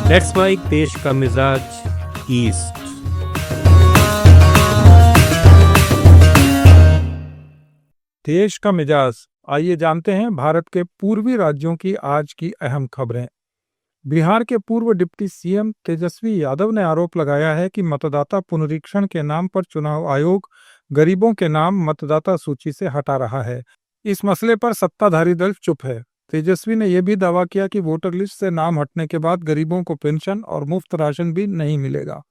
Let's mic देश का मिजाज ईस्ट। देश का मिजाज, आइए जानते हैं भारत के पूर्वी राज्यों की आज की अहम खबरें। बिहार के पूर्व डिप्टी सीएम तेजस्वी यादव ने आरोप लगाया है कि मतदाता पुनरीक्षण के नाम पर चुनाव आयोग गरीबों के नाम मतदाता सूची से हटा रहा है। इस मसले पर सत्ताधारी दल चुप है। तेजस्वी ने यह भी दावा किया कि वोटर लिस्ट से नाम हटने के बाद गरीबों को पेंशन और मुफ्त राशन भी नहीं मिलेगा।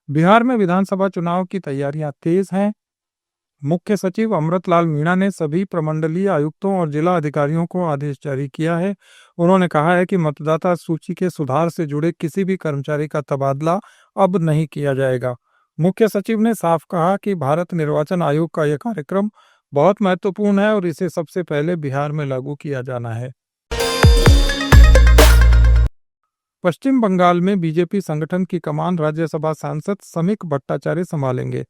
बिहार में विधानसभा चुनाव की तैयारियां तेज हैं। मुख्य सचिव अमृतलाल मीणा ने सभी प्रमंडलीय आयुक्तों और जिला अधिकारियों को आदेश जारी किया है। उन्होंने कहा है कि मतदाता सूची के सुधार से जुड़े किसी भी कर्मचारी का तबादला अब नहीं किया जाएगा। मुख्य सचिव ने साफ कहा कि भारत निर्वाचन आयोग का यह कार्यक्रम बहुत महत्वपूर्ण है और इसे सबसे पहले बिहार में लागू किया जाना है। पश्चिम बंगाल में बीजेपी संगठन की कमान राज्यसभा सांसद समीक भट्टाचार्य संभालेंगे।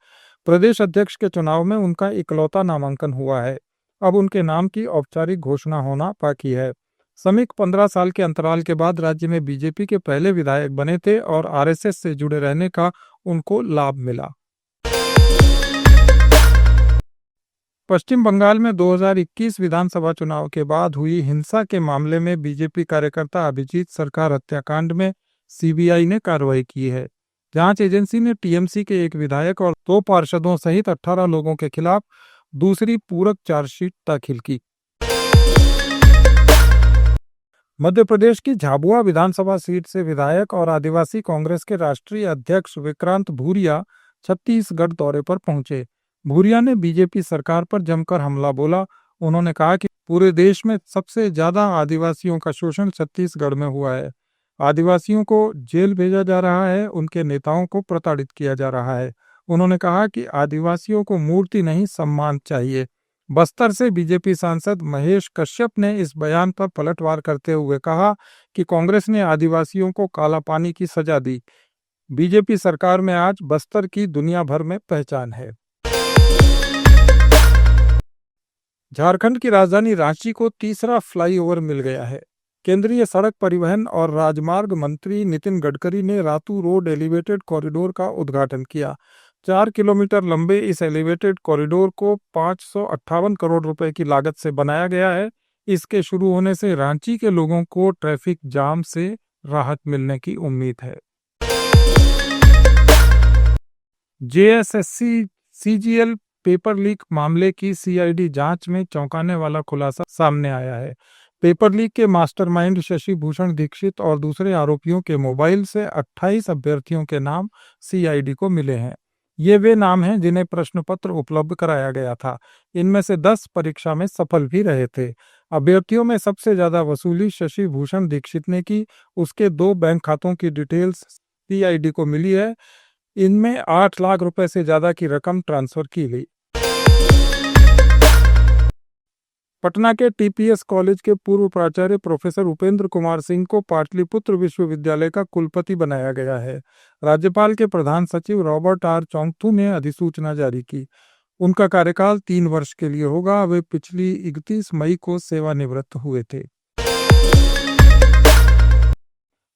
प्रदेश अध्यक्ष के चुनाव में उनका इकलौता नामांकन हुआ है। अब उनके नाम की औपचारिक घोषणा होना बाकी है। समीक 15 साल के अंतराल के बाद राज्य में बीजेपी के पहले विधायक बने थे और आरएसएस से जुड़े रहने का उनको लाभ मिला। पश्चिम बंगाल में 2021 विधानसभा चुनाव के बाद हुई हिंसा के मामले में बीजेपी कार्यकर्ता अभिजीत सरकार हत्याकांड में सीबीआई ने कार्रवाई की है। जांच एजेंसी ने टीएमसी के एक विधायक और 2 पार्षदों सहित 18 लोगों के खिलाफ दूसरी पूरक चार्जशीट दाखिल की। मध्य प्रदेश की झाबुआ विधानसभा सीट से विधायक और आदिवासी कांग्रेस के राष्ट्रीय अध्यक्ष विक्रांत भूरिया छत्तीसगढ़ दौरे पर पहुंचे। भूरिया ने बीजेपी सरकार पर जमकर हमला बोला। उन्होंने कहा कि पूरे देश में सबसे ज्यादा आदिवासियों का शोषण छत्तीसगढ़ में हुआ है। आदिवासियों को जेल भेजा जा रहा है, उनके नेताओं को प्रताड़ित किया जा रहा है। उन्होंने कहा कि आदिवासियों को मूर्ति नहीं सम्मान चाहिए। बस्तर से बीजेपी सांसद महेश कश्यप ने इस बयान पर पलटवार करते हुए कहा कि कांग्रेस ने आदिवासियों को काला पानी की सजा दी। बीजेपी सरकार में आज बस्तर की दुनिया भर में पहचान है। झारखंड की राजधानी रांची को तीसरा फ्लाईओवर मिल गया है। केंद्रीय सड़क परिवहन और राजमार्ग मंत्री नितिन गडकरी ने रातू रोड एलिवेटेड कॉरिडोर का उद्घाटन किया। 4 किलोमीटर लंबे इस एलिवेटेड कॉरिडोर को 558 करोड़ रुपए की लागत से बनाया गया है। इसके शुरू होने से रांची के लोगों को ट्रैफिक जाम से राहत मिलने की उम्मीद है। जेएसएससी सीजीएल पेपर लीक मामले की सीआईडी जांच में चौंकाने वाला खुलासा सामने आया है। पेपर लीक के मास्टरमाइंड शशि भूषण दीक्षित और दूसरे आरोपियों के मोबाइल से 28 अभ्यर्थियों के नाम सीआईडी को मिले हैं। ये वे नाम हैं जिन्हें प्रश्न पत्र उपलब्ध कराया गया था। इनमें से 10 परीक्षा में सफल भी रहे थे। अभ्यर्थियों में सबसे ज्यादा वसूली शशि भूषण दीक्षित ने की। उसके 2 बैंक खातों की डिटेल्स सीआईडी को मिली है। इनमें 8 लाख रुपए से ज्यादा की रकम ट्रांसफर की गई। पटना के टीपीएस कॉलेज के पूर्व प्राचार्य प्रोफेसर उपेंद्र कुमार सिंह को पाटलिपुत्र विश्वविद्यालय का कुलपति बनाया गया है। राज्यपाल के प्रधान सचिव रॉबर्ट आर चौंगथू ने अधिसूचना जारी की। उनका कार्यकाल 3 वर्ष के लिए होगा। वे पिछली 31 मई को सेवानिवृत्त हुए थे।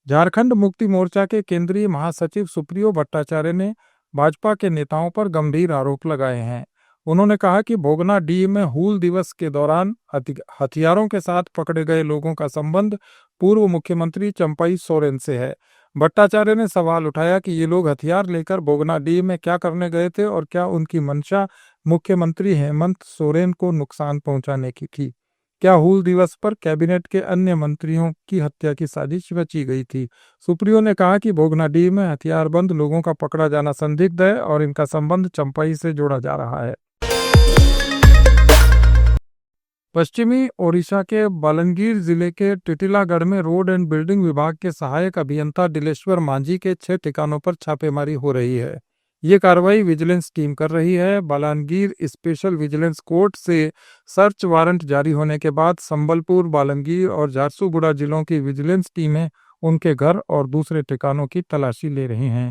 झारखंड मुक्ति मोर्चा के केंद्रीय महासचिव सुप्रियो भट्टाचार्य ने भाजपा के नेताओं पर गंभीर आरोप लगाए हैं। उन्होंने कहा कि भोगनाडीह में हूल दिवस के दौरान हथियारों के साथ पकड़े गए लोगों का संबंध पूर्व मुख्यमंत्री चंपई सोरेन से है। भट्टाचार्य ने सवाल उठाया कि ये लोग हथियार लेकर भोगनाडीह में क्या करने गए थे और क्या उनकी मंशा मुख्यमंत्री हेमंत सोरेन को नुकसान पहुंचाने की थी। क्या हूल दिवस पर कैबिनेट के अन्य मंत्रियों की हत्या की साजिश रची गई थी। सुप्रियो ने कहा कि भोगनाडीह में हथियारबंद लोगों का पकड़ा जाना संदिग्ध है और इनका संबंध चंपई से जोड़ा जा रहा है। पश्चिमी ओडिशा के बालनगीर जिले के टिटिलागढ़ में रोड एंड बिल्डिंग विभाग के सहायक अभियंता दिलेश्वर मांझी के 6 ठिकानों पर छापेमारी हो रही है। ये कार्रवाई विजिलेंस टीम कर रही है। बालनगीर स्पेशल विजिलेंस कोर्ट से सर्च वारंट जारी होने के बाद संबलपुर, बालनगीर और झारसुगुड़ा जिलों की विजिलेंस टीमें उनके घर और दूसरे ठिकानों की तलाशी ले रही हैं।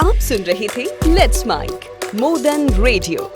आप सुन रहे थे let's mic more than radio.